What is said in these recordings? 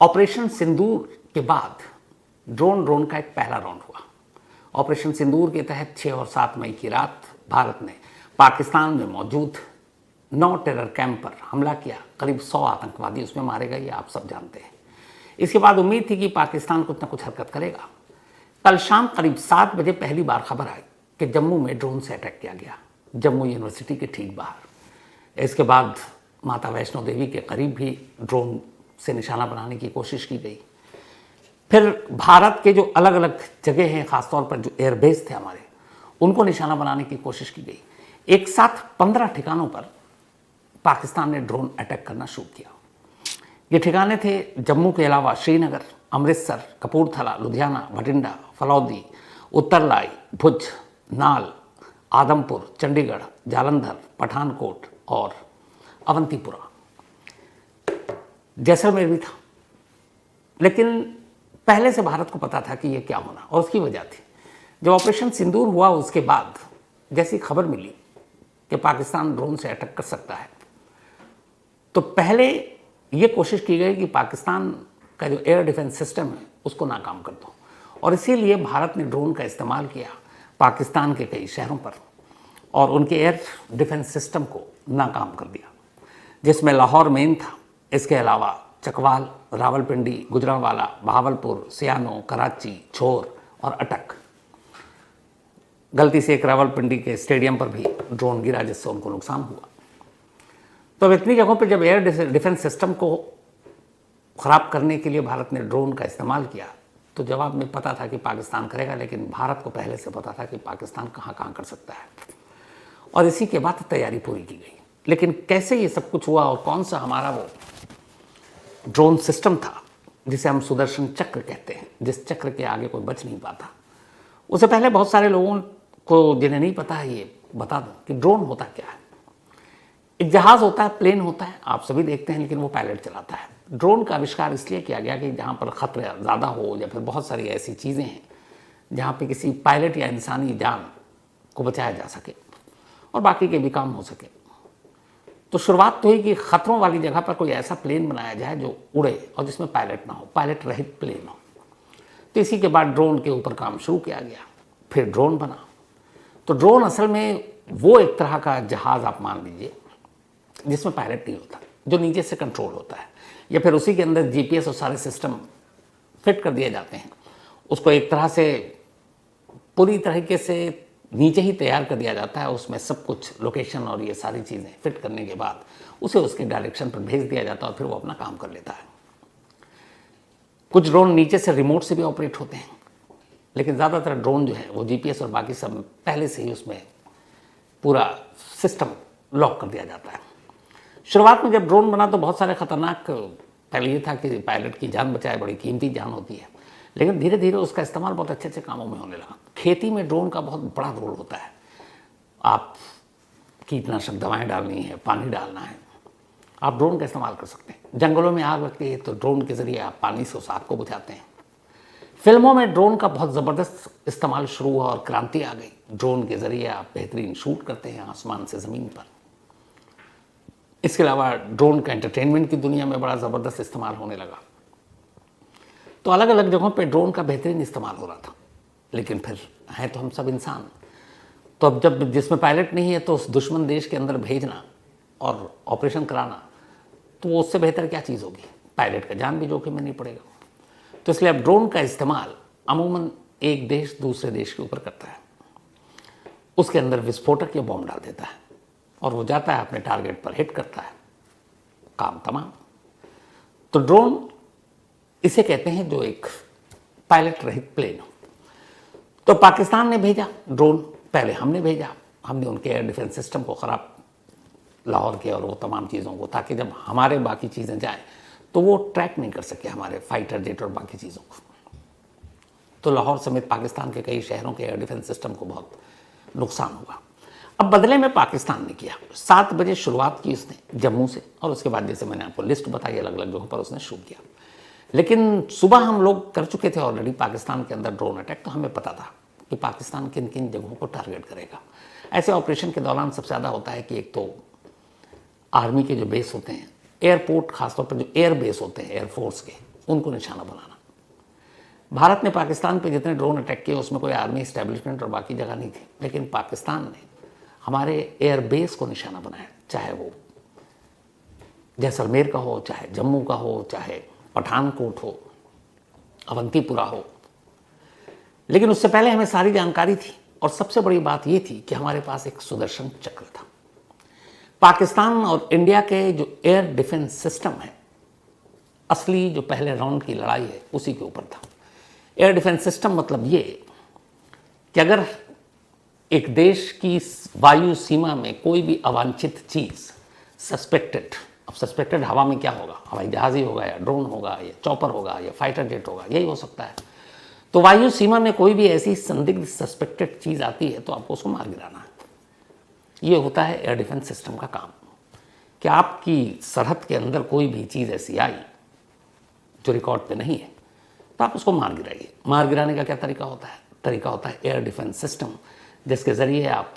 Operation सिंदूर के बाद drone का एक पहला राउंड हुआ। ऑपरेशन सिंदूर के तहत 6 और 7 मई की रात भारत ने पाकिस्तान में मौजूद 9 टेरर कैंप पर हमला किया। करीब 100 आतंकवादी उसमें मारे गए, ये आप सब जानते हैं। इसके बाद उम्मीद थी कि पाकिस्तान कुछ न कुछ हरकत करेगा। कल शाम करीब 7 बजे पहली बार खबर आई कि जम्मू में ड्रोन से अटैक किया गया, जम्मू यूनिवर्सिटी के ठीक बाहर। इसके बाद माता वैष्णो देवी के करीब भी ड्रोन से निशाना बनाने की कोशिश की गई। फिर भारत के जो अलग अलग जगह हैं, खासतौर पर जो एयरबेस थे हमारे, उनको निशाना बनाने की कोशिश की गई। एक साथ 15 ठिकानों पर पाकिस्तान ने ड्रोन अटैक करना शुरू किया। ये ठिकाने थे जम्मू के अलावा श्रीनगर, अमृतसर, कपूरथला, लुधियाना, भटिंडा, फलौदी, उत्तरलाई, भुज, नाल, आदमपुर, चंडीगढ़, जालंधर, पठानकोट और अवंतीपुरा। जैसलमेर भी था। लेकिन पहले से भारत को पता था कि ये क्या होना, और उसकी वजह थी जब ऑपरेशन सिंदूर हुआ उसके बाद जैसी खबर मिली कि पाकिस्तान ड्रोन से अटैक कर सकता है, तो पहले ये कोशिश की गई कि पाकिस्तान का जो एयर डिफेंस सिस्टम है उसको नाकाम कर दो, और इसीलिए भारत ने ड्रोन का इस्तेमाल किया पाकिस्तान के कई शहरों पर और उनके एयर डिफेंस सिस्टम को नाकाम कर दिया, जिसमें लाहौर मेन था। इसके अलावा चकवाल, रावलपिंडी, गुजरांवाला, बहावलपुर, सियानो, कराची, छोर और अटक। गलती से एक रावलपिंडी के स्टेडियम पर भी ड्रोन गिरा, जिससे उनको नुकसान हुआ। तो अब इतनी जगहों पर जब एयर डिफेंस सिस्टम को ख़राब करने के लिए भारत ने ड्रोन का इस्तेमाल किया, तो जवाब में पता था कि पाकिस्तान करेगा, लेकिन भारत को पहले से पता था कि पाकिस्तान कहाँ कहाँ कर सकता है, और इसी के बाद तैयारी पूरी की गई। लेकिन कैसे ये सब कुछ हुआ और कौन सा हमारा वो ड्रोन सिस्टम था जिसे हम सुदर्शन चक्र कहते हैं, जिस चक्र के आगे कोई बच नहीं पाता, उससे पहले बहुत सारे लोगों को जिन्हें नहीं पता है ये बता दूं कि ड्रोन होता क्या है। एक जहाज़ होता है, प्लेन होता है, आप सभी देखते हैं, लेकिन वो पायलट चलाता है। ड्रोन का आविष्कार इसलिए किया गया कि जहाँ पर खतरे ज़्यादा हो या फिर बहुत सारी ऐसी चीज़ें हैं जहाँ पे किसी पायलट या इंसानी जान को बचाया जा सके और बाकी के भी काम हो सके। तो शुरुआत तो हुई कि खतरों वाली जगह पर कोई ऐसा प्लेन बनाया जाए जो उड़े और जिसमें पायलट ना हो, पायलट रहित प्लेन हो। तो इसी के बाद ड्रोन के ऊपर काम शुरू किया गया। फिर ड्रोन बना। तो ड्रोन असल में वो एक तरह का जहाज़ आप मान लीजिए जिसमें पायलट नहीं होता, जो नीचे से कंट्रोल होता है, या फिर उसी के अंदर जीपीएस और सारे सिस्टम फिट कर दिए जाते हैं। उसको एक तरह से पूरी तरीके से नीचे ही तैयार कर दिया जाता है। उसमें सब कुछ लोकेशन और ये सारी चीज़ें फिट करने के बाद उसे उसके डायरेक्शन पर भेज दिया जाता है और फिर वो अपना काम कर लेता है। कुछ ड्रोन नीचे से रिमोट से भी ऑपरेट होते हैं, लेकिन ज़्यादातर ड्रोन जो है वो जीपीएस और बाकी सब पहले से ही उसमें पूरा सिस्टम लॉक कर दिया जाता है। शुरुआत में जब ड्रोन बना तो बहुत सारे खतरनाक, पहले ये था कि पायलट की जान बचाए, बड़ी कीमती जान होती है, लेकिन धीरे धीरे उसका इस्तेमाल बहुत अच्छे अच्छे कामों में होने लगा। खेती में ड्रोन का बहुत बड़ा रोल होता है। आप कीटनाशक दवाएं डालनी है, पानी डालना है, आप ड्रोन का इस्तेमाल कर सकते हैं। जंगलों में आग लगती है तो ड्रोन के ज़रिए आप पानी से उस आग को बुझाते हैं। फिल्मों में ड्रोन का बहुत ज़बरदस्त इस्तेमाल शुरू हुआ और क्रांति आ गई। ड्रोन के ज़रिए आप बेहतरीन शूट करते हैं आसमान से ज़मीन पर। इसके अलावा ड्रोन का एंटरटेनमेंट की दुनिया में बड़ा ज़बरदस्त इस्तेमाल होने लगा। तो अलग अलग जगहों पे ड्रोन का बेहतरीन इस्तेमाल हो रहा था, लेकिन फिर हैं तो हम सब इंसान। तो अब जब जिसमें पायलट नहीं है तो उस दुश्मन देश के अंदर भेजना और ऑपरेशन कराना, तो उससे बेहतर क्या चीज़ होगी। पायलट का जान भी जोखिम में नहीं पड़ेगा। तो इसलिए अब ड्रोन का इस्तेमाल अमूमन एक देश दूसरे देश के ऊपर करता है, उसके अंदर विस्फोटक या बॉम्ब डाल देता है और वो जाता है अपने टारगेट पर, हिट करता है, काम तमाम। तो ड्रोन इसे कहते हैं जो एक पायलट रहित प्लेन हो। तो पाकिस्तान ने भेजा ड्रोन, पहले हमने भेजा, हमने उनके एयर डिफेंस सिस्टम को ख़राब, लाहौर के और वो तमाम चीज़ों को, ताकि जब हमारे बाकी चीज़ें जाएं तो वो ट्रैक नहीं कर सके हमारे फाइटर जेट और बाकी चीज़ों को। तो लाहौर समेत पाकिस्तान के कई शहरों के एयर डिफेंस सिस्टम को बहुत नुकसान हुआ। अब बदले में पाकिस्तान ने किया, 7 बजे शुरुआत की उसने जम्मू से, और उसके बाद जैसे मैंने आपको लिस्ट बताई अलग अलग जगहों पर उसने शुरू किया। लेकिन सुबह हम लोग कर चुके थे ऑलरेडी पाकिस्तान के अंदर ड्रोन अटैक, तो हमें पता था कि पाकिस्तान किन किन जगहों को टारगेट करेगा। ऐसे ऑपरेशन के दौरान सबसे ज़्यादा होता है कि एक तो आर्मी के जो बेस होते हैं, एयरपोर्ट, खासतौर पर जो एयर बेस होते हैं एयरफोर्स के, उनको निशाना बनाना। भारत ने पाकिस्तान पे जितने ड्रोन अटैक किए उसमें कोई आर्मी इस्टेब्लिशमेंट और बाकी जगह नहीं थी, लेकिन पाकिस्तान ने हमारे एयरबेस को निशाना बनाया, चाहे वो जैसलमेर का हो, चाहे जम्मू का हो, चाहे पठानकोट हो, अवंतीपुरा हो। लेकिन उससे पहले हमें सारी जानकारी थी और सबसे बड़ी बात यह थी कि हमारे पास एक सुदर्शन चक्र था। पाकिस्तान और इंडिया के जो एयर डिफेंस सिस्टम है, असली जो पहले राउंड की लड़ाई है उसी के ऊपर था। एयर डिफेंस सिस्टम मतलब ये कि अगर एक देश की वायु सीमा में कोई भी अवांछित चीज़ सस्पेक्टेड, अब सस्पेक्टेड हवा में क्या होगा, हवाई जहाज ही होगा या ड्रोन होगा या चॉपर होगा या फाइटर जेट होगा, यही हो सकता है। तो वायु सीमा में कोई भी ऐसी संदिग्ध सस्पेक्टेड चीज़ आती है तो आपको उसको मार गिराना है। ये होता है एयर डिफेंस सिस्टम का काम, कि आपकी सरहद के अंदर कोई भी चीज़ ऐसी आई जो रिकॉर्ड पे नहीं है तो आप उसको मार गिराइए। मार गिराने का क्या तरीका होता है? तरीका होता है एयर डिफेंस सिस्टम, जिसके ज़रिए आप,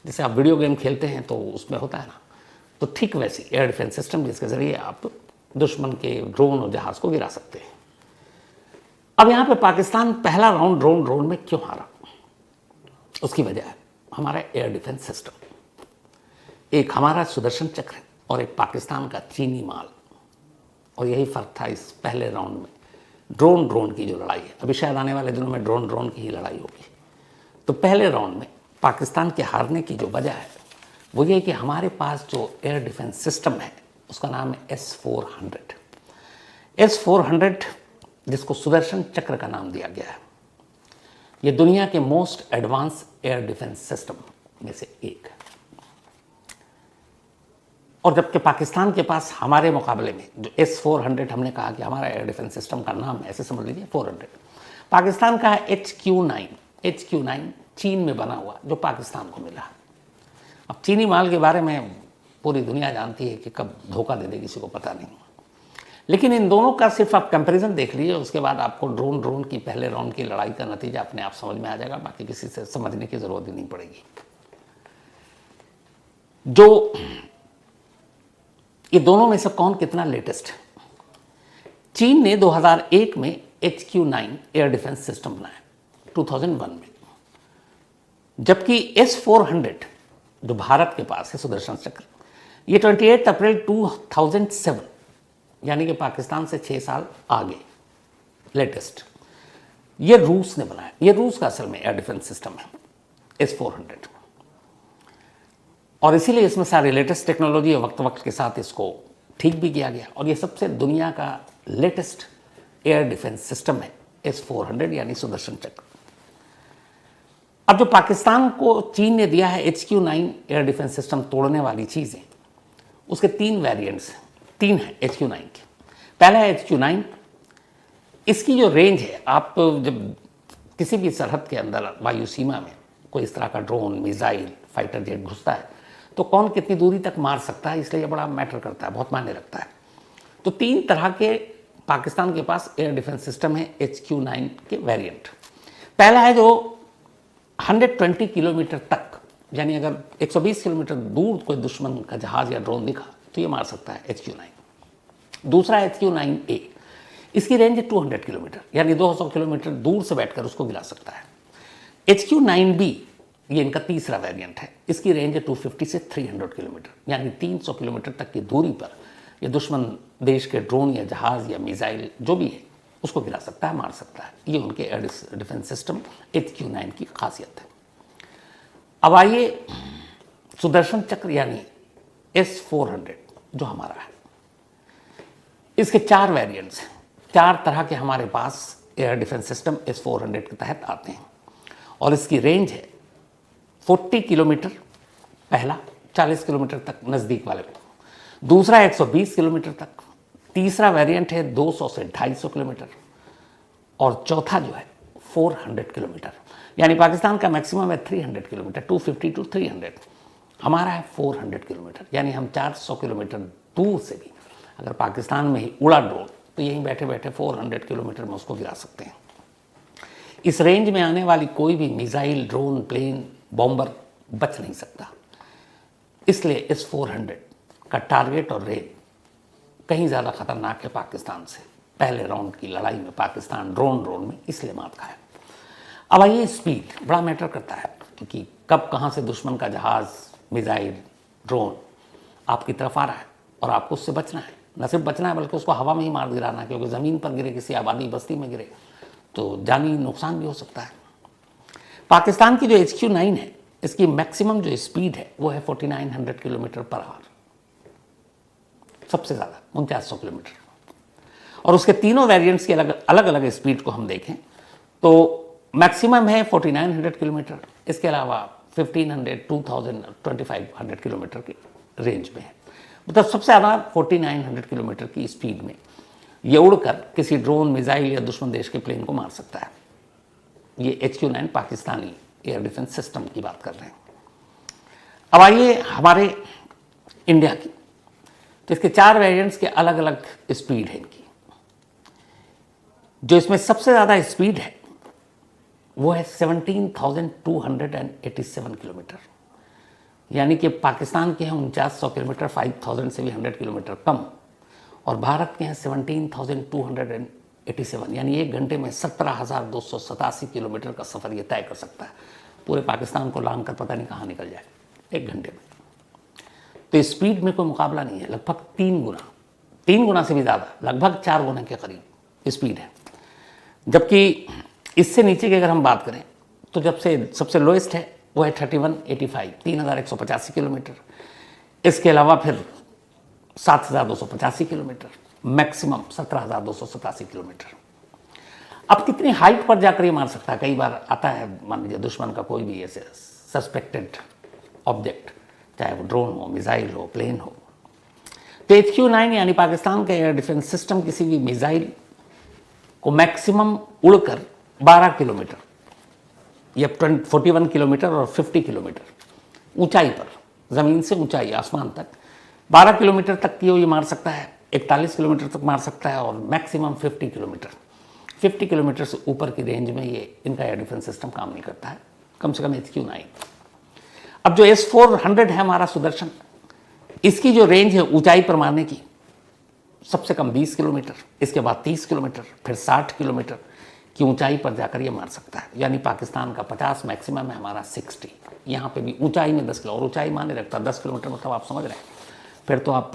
जैसे आप वीडियो गेम खेलते हैं तो उसमें होता है ना, तो ठीक वैसी एयर डिफेंस सिस्टम जिसके ज़रिए आप दुश्मन के ड्रोन और जहाज़ को गिरा सकते हैं। अब यहाँ पे पाकिस्तान पहला राउंड ड्रोन में क्यों हारा? उसकी वजह है हमारा एयर डिफेंस सिस्टम। एक हमारा सुदर्शन चक्र है और एक पाकिस्तान का चीनी माल, और यही फ़र्क था इस पहले राउंड में। ड्रोन की जो लड़ाई है, अभी शायद आने वाले दिनों में ड्रोन की ही लड़ाई होगी। तो पहले राउंड में पाकिस्तान के हारने की जो वजह है वो ये कि हमारे पास जो एयर डिफेंस सिस्टम है उसका नाम है S-400। S-400 जिसको सुदर्शन चक्र का नाम दिया गया है, ये दुनिया के most advance air defence system में से एक है। और जबकि पाकिस्तान के पास हमारे मुकाबले में जो S-400, हमने कहा कि हमारा एयर डिफेंस सिस्टम का नाम ऐसे समझ लीजिए 400, पाकिस्तान का है HQ-9 चीन में बना हुआ, जो पाकिस्तान को मिला। अब चीनी माल के बारे में पूरी दुनिया जानती है कि कब धोखा दे दे किसी को पता नहीं, लेकिन इन दोनों का सिर्फ आप कंपैरिजन देख लीजिए, उसके बाद आपको ड्रोन की पहले राउंड की लड़ाई का नतीजा अपने आप समझ में आ जाएगा, बाकी किसी से समझने की जरूरत ही नहीं पड़ेगी। जो ये दोनों में से कौन कितना लेटेस्ट है? चीन ने 2001 में HQ-9 एयर डिफेंस सिस्टम बनाया 2001 में, जबकि S-400 जो भारत के पास है सुदर्शन चक्र, ये 28 अप्रैल 2007 यानी कि पाकिस्तान से 6 साल आगे लेटेस्ट, ये रूस ने बनाया। ये रूस का असल में एयर डिफेंस सिस्टम है S-400, और इसीलिए इसमें सारी लेटेस्ट टेक्नोलॉजी वक्त के साथ इसको ठीक भी किया गया, और ये सबसे दुनिया का लेटेस्ट एयर डिफेंस सिस्टम है S-400 यानी सुदर्शन चक्र। अब जो पाकिस्तान को चीन ने दिया है HQ-9 एयर डिफेंस सिस्टम तोड़ने वाली चीज़ें, उसके 3 वेरिएंट्स हैं, 3 हैं HQ-9 के। पहला है HQ-9, इसकी जो रेंज है, आप जब किसी भी सरहद के अंदर वायु सीमा में कोई इस तरह का ड्रोन, मिसाइल, फाइटर जेट घुसता है तो कौन कितनी दूरी तक मार सकता है, इसलिए बड़ा मैटर करता है, बहुत मायने रखता है। तो 3 तरह के पाकिस्तान के पास एयर डिफेंस सिस्टम है HQ-9 के वेरिएंट। पहला है जो 120 किलोमीटर तक, यानी अगर 120 किलोमीटर दूर कोई दुश्मन का जहाज या ड्रोन दिखा तो ये मार सकता है HQ-9। दूसरा HQ-9A, इसकी रेंज है 200 किलोमीटर, यानी 200 किलोमीटर दूर से बैठकर उसको गिरा सकता है। HQ-9B, ये इनका तीसरा वेरिएंट है, इसकी रेंज है 250 से 300 किलोमीटर, यानी 300 किलोमीटर तक की दूरी पर ये दुश्मन देश के ड्रोन या जहाज या मिसाइल जो भी है उसको गिरा सकता है, मार सकता है। ये उनके एयर डिफेंस सिस्टम HQ-9 की खासियत है। अब आइए सुदर्शन चक्र यानी S-400 जो हमारा है, इसके 4 वेरिएंट्स हैं। 4 तरह के हमारे पास एयर डिफेंस सिस्टम S-400 के तहत आते हैं, और इसकी रेंज है 40 किलोमीटर, पहला 40 किलोमीटर तक नज़दीक वाले को, दूसरा 120 किलोमीटर तक, तीसरा वेरिएंट है 200 से 250 किलोमीटर, और चौथा जो है 400 किलोमीटर। यानी पाकिस्तान का मैक्सिमम है 300 किलोमीटर, 250 to 300, हमारा है 400 किलोमीटर, यानी हम 400 किलोमीटर दूर से भी अगर पाकिस्तान में ही उड़ा ड्रोन तो यहीं बैठे बैठे 400 किलोमीटर में उसको गिरा सकते हैं। इस रेंज में आने वाली कोई भी मिसाइल, ड्रोन, प्लेन, बॉम्बर बच नहीं सकता। इसलिए S-400 का टारगेट और रेंज कहीं ज़्यादा खतरनाक है पाकिस्तान से। पहले राउंड की लड़ाई में पाकिस्तान ड्रोन में इसलिए मात खाया। अब आइए, स्पीड बड़ा मैटर करता है, क्योंकि कब कहाँ से दुश्मन का जहाज़, मिसाइल, ड्रोन आपकी तरफ आ रहा है और आपको उससे बचना है। न सिर्फ बचना है बल्कि उसको हवा में ही मार गिराना है, क्योंकि ज़मीन पर गिरे, किसी आबादी बस्ती में गिरे तो जानी नुकसान भी हो सकता है। पाकिस्तान की जो HQ-9 है, इसकी मैक्सिमम जो स्पीड है वो है 4900 किलोमीटर पर आवर, सबसे ज़्यादा 4900 किलोमीटर। और उसके तीनों वेरिएंट्स की अलग अलग स्पीड को हम देखें तो मैक्सिमम है 4900 किलोमीटर, इसके अलावा 1500, 2000, 2500 किलोमीटर की रेंज में है। मतलब सबसे ज़्यादा 4900 किलोमीटर की स्पीड में ये उड़कर किसी ड्रोन, मिसाइल या दुश्मन देश के प्लेन को मार सकता है। ये HQ-9 Pakistani air defence system की बात कर रहे हैं। अब आइए हमारे इंडिया की, तो इसके 4 वेरिएंट्स के अलग अलग स्पीड है इनकी। जो इसमें सबसे ज़्यादा स्पीड है वो है 17,287 किलोमीटर, यानी कि पाकिस्तान के हैं 4900 किलोमीटर, 5000 से भी 100 किलोमीटर कम, और भारत के हैं 17,287, यानी 1 घंटे में 17,287 किलोमीटर का सफ़र ये तय कर सकता है। पूरे पाकिस्तान को लांग कर पता नहीं कहाँ निकल जाए 1 घंटे में। तो स्पीड में कोई मुकाबला नहीं है, लगभग 3 गुना से भी ज़्यादा, लगभग 4 गुना के करीब स्पीड है। जबकि इससे नीचे की अगर हम बात करें तो जब से सबसे लोएस्ट है वो है 3185, 3185 किलोमीटर। इसके अलावा फिर 7285 किलोमीटर, मैक्सिमम 17287 किलोमीटर। अब कितनी हाइट पर जाकर ये मार सकता है? कई बार आता है, मान लीजिए दुश्मन का कोई भी ऐसे सस्पेक्टेड ऑब्जेक्ट, चाहे वो ड्रोन हो, मिसाइल हो, प्लेन हो, तो HQ-9 यानी पाकिस्तान के एयर डिफेंस सिस्टम किसी भी मिसाइल को मैक्सिमम उड़कर 12 किलोमीटर या 41 किलोमीटर और 50 किलोमीटर ऊंचाई पर, ज़मीन से ऊंचाई आसमान तक 12 किलोमीटर तक की ये मार सकता है, 41 किलोमीटर तक मार सकता है, और मैक्सिमम 50 किलोमीटर से ऊपर की रेंज में ये इनका एयर डिफेंस सिस्टम काम नहीं करता है, कम से कम HQ-9। अब जो S-400 है हमारा सुदर्शन, इसकी जो रेंज है ऊंचाई पर मारने की, सबसे कम 20 किलोमीटर, इसके बाद 30 किलोमीटर, फिर 60 किलोमीटर की ऊंचाई पर जाकर ये मार सकता है। यानी पाकिस्तान का 50 मैक्सिमम है, हमारा 60। यहाँ पे भी ऊंचाई में 10 किलो, और ऊंचाई माने रखता 10 किलोमीटर, मतलब आप समझ रहे हैं, फिर तो आप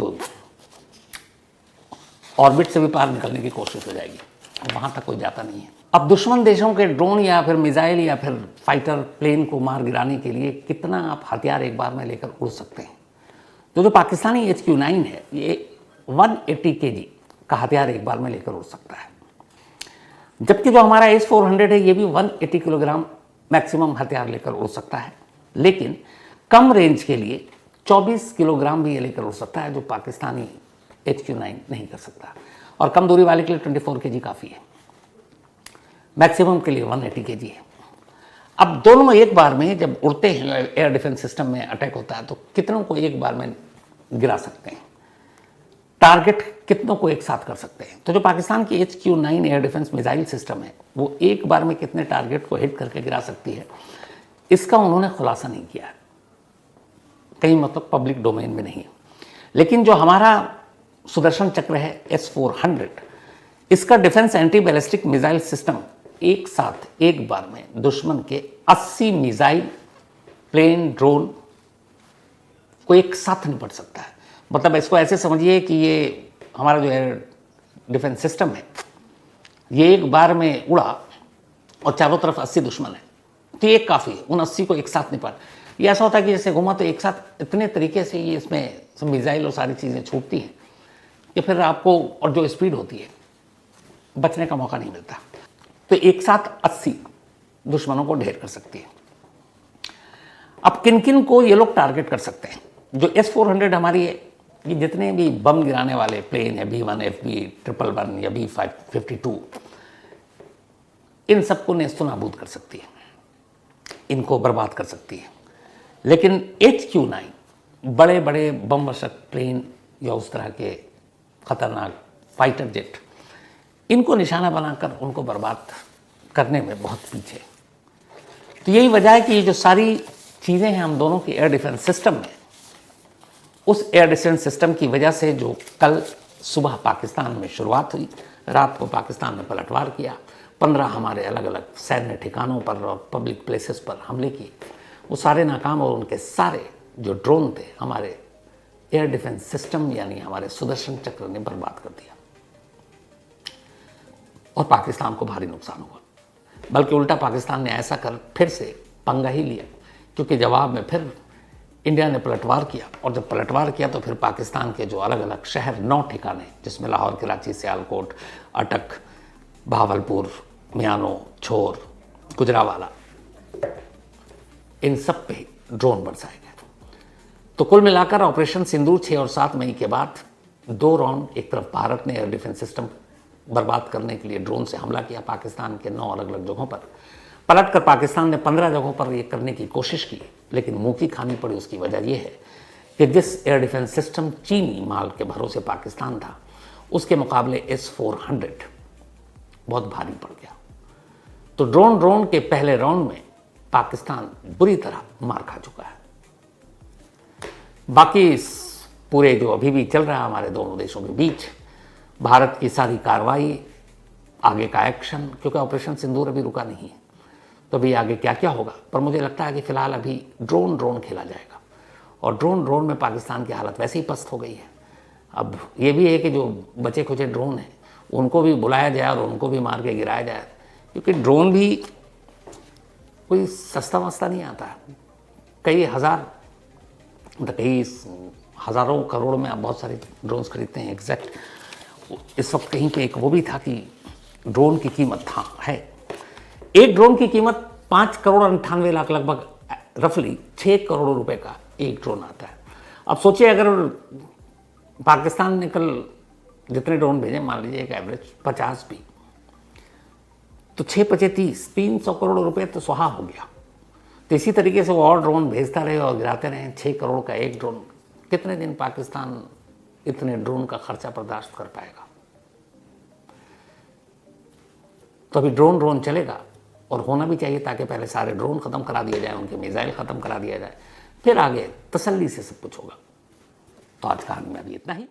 ऑर्बिट से भी पार निकलने की कोशिश हो जाएगी, वहाँ तक कोई जाता नहीं है। अब दुश्मन देशों के ड्रोन या फिर मिसाइल या फिर फाइटर प्लेन को मार गिराने के लिए कितना आप हथियार एक बार में लेकर उड़ सकते हैं? तो जो पाकिस्तानी HQ-9 है ये 180 kg का हथियार एक बार में लेकर उड़ सकता है, जबकि जो हमारा S-400 है ये भी 180 किलोग्राम मैक्सिमम हथियार लेकर उड़ सकता है, लेकिन कम रेंज के लिए 24 किलोग्राम भी ये लेकर उड़ सकता है, जो पाकिस्तानी HQ-9 नहीं कर सकता। और कम दूरी वाले के लिए 24 kg काफ़ी है, मैक्सिमम के लिए 180 kg है। अब दोनों एक बार में जब उड़ते हैं, एयर डिफेंस सिस्टम में अटैक होता है, तो कितनों को एक बार में गिरा सकते हैं, टारगेट कितनों को एक साथ कर सकते हैं? तो जो पाकिस्तान की HQ-9 air defence missile system है वो एक बार में कितने टारगेट को हिट करके गिरा सकती है, इसका उन्होंने खुलासा नहीं किया, कहीं मतलब पब्लिक डोमेन में नहीं। लेकिन जो हमारा सुदर्शन चक्र है S-400, इसका defence anti ballistic missile system एक साथ एक बार में दुश्मन के 80 मिसाइल, प्लेन, ड्रोन को एक साथ निपट सकता है। मतलब इसको ऐसे समझिए कि ये हमारा जो एयर डिफेंस सिस्टम है ये एक बार में उड़ा और चारों तरफ 80 दुश्मन है, तो ये काफ़ी है, उन 80 को एक साथ निपट। ये ऐसा होता है कि जैसे घुमा तो एक साथ इतने तरीके से ये इसमें सब मिसाइल और सारी चीज़ें छूटती हैं कि फिर आपको, और जो स्पीड होती है, बचने का मौका नहीं मिलता। तो एक साथ 80 दुश्मनों को ढेर कर सकती है। अब किन किन को ये लोग टारगेट कर सकते हैं? जो S-400 हमारी है, ये जितने भी बम गिराने वाले प्लेन है, B-1, FB-111 या B-52, इन सबको नेस्तनाबूद कर सकती है, इनको बर्बाद कर सकती है। लेकिन HQ-9 बड़े बड़े बम वर्षक प्लेन या उस तरह के खतरनाक फाइटर जेट, इनको निशाना बनाकर उनको बर्बाद करने में बहुत पीछे। तो यही वजह है कि ये जो सारी चीज़ें हैं हम दोनों के एयर डिफेंस सिस्टम में, उस एयर डिफेंस सिस्टम की वजह से जो कल सुबह पाकिस्तान में शुरुआत हुई, रात को पाकिस्तान में पलटवार किया, 15 हमारे अलग अलग सैन्य ठिकानों पर और पब्लिक प्लेसेस पर हमले किए। वो सारे नाकाम और उनके सारे जो ड्रोन थे हमारे एयर डिफेंस सिस्टम यानी हमारे सुदर्शन चक्र ने बर्बाद कर दिया और पाकिस्तान को भारी नुकसान हुआ। बल्कि उल्टा पाकिस्तान ने ऐसा कर फिर से पंगा ही लिया, क्योंकि जवाब में फिर इंडिया ने पलटवार किया। और जब पलटवार किया तो फिर पाकिस्तान के जो अलग अलग शहर 9 ठिकाने, जिसमें लाहौर, कराची, सियालकोट, अटक, बहावलपुर, मियानो, छोर, गुजरावाला, इन सब पे ड्रोन बरसाए गए। तो कुल मिलाकर ऑपरेशन सिंदूर 6 और 7 मई के बाद 2 राउंड, एक तरफ भारत ने एयर डिफेंस सिस्टम बर्बाद करने के लिए ड्रोन से हमला किया पाकिस्तान के 9 अलग अलग जगहों पर। पलटकर पाकिस्तान ने 15 जगहों पर ये करने की कोशिश की, लेकिन मुंह की खानी पड़ी। उसकी वजह यह है कि जिस एयर डिफेंस सिस्टम चीनी माल के भरोसे पाकिस्तान था, उसके मुकाबले S-400 बहुत भारी पड़ गया। तो ड्रोन के पहले राउंड में पाकिस्तान बुरी तरह मार खा चुका है। बाकी इस पूरे जो अभी भी चल रहा है हमारे दोनों देशों के बीच, भारत की सारी कार्रवाई, आगे का एक्शन, क्योंकि ऑपरेशन सिंदूर अभी रुका नहीं है, तो अभी आगे क्या क्या होगा। पर मुझे लगता है कि फिलहाल अभी ड्रोन खेला जाएगा। और ड्रोन में पाकिस्तान की हालत वैसे ही पस्त हो गई है। अब ये भी है कि जो बचे खुचे ड्रोन हैं उनको भी बुलाया जाए और उनको भी मार के गिराया जाए, क्योंकि ड्रोन भी कोई सस्ता मस्ता नहीं आता है। कई हज़ारों करोड़ में आप बहुत सारे ड्रोन्स खरीदते हैं। एग्जैक्ट इस वक्त कहीं पे एक वो भी था कि ड्रोन की कीमत है, एक ड्रोन की कीमत 5 करोड़ 98 लाख, लगभग रफली 6 करोड़ रुपए का एक ड्रोन आता है। अब सोचिए अगर पाकिस्तान ने कल जितने ड्रोन भेजे, मान लीजिए एक एवरेज 50 भी, तो 6 पचे 30, 300 करोड़ रुपए तो सुहा हो गया। तो इसी तरीके से वो और ड्रोन भेजता रहे और गिराते रहे। 6 करोड़ का एक ड्रोन, कितने दिन पाकिस्तान इतने ड्रोन का खर्चा बर्दाश्त कर पाएगा। तो अभी ड्रोन चलेगा और होना भी चाहिए, ताकि पहले सारे ड्रोन खत्म करा दिए जाए, उनके मिसाइल खत्म करा दिया जाए, फिर आगे तसल्ली से सब कुछ होगा। तो आज कहानी में अभी इतना ही।